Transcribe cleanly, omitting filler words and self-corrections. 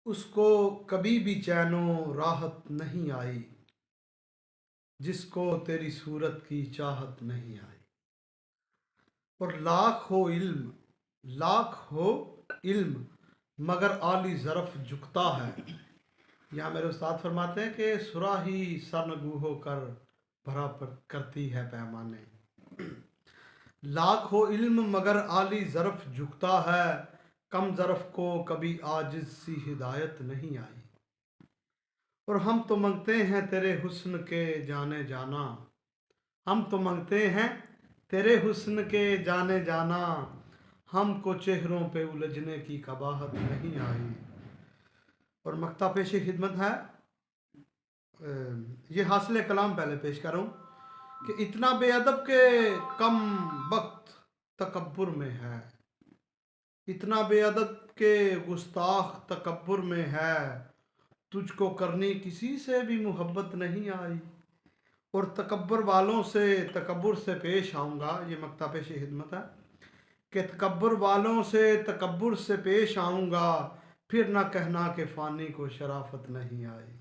उसको कभी भी चैनो राहत नहीं आई, जिसको तेरी सूरत की चाहत नहीं आई। और लाख हो इल्म मगर आली ज़रफ़ झुकता है। यहाँ मेरे उस्ताद फरमाते हैं कि सुराही सरनगू होकर भरा पर करती है पैमाने। लाख हो इल्म मगर आली ज़रफ़ झुकता है, कम ज़रफ़ को कभी आजिज़ सी हिदायत नहीं आई। और हम तो मांगते हैं तेरे हुस्न के जाने जाना, हम तो मांगते हैं तेरे हुस्न के जाने जाना, हमको चेहरों पे उलझने की कबाहत नहीं आई। और मक्ता पेश खिदमत है, ये हासिल कलाम पहले पेश कर रहा हूँ कि इतना बेअदब के कम वक्त तकब्बुर में है, इतना बेअदब के गुस्ताख तकब्बुर में है, तुझको करनी किसी से भी मोहब्बत नहीं आई। और तकब्बुर वालों से तकब्बुर से पेश आऊँगा, ये मक्ता पेश खिदमत है कि तकब्बुर वालों से तकब्बुर से पेश आऊँगा, फिर ना कहना कि फ़ानी को शराफत नहीं आई।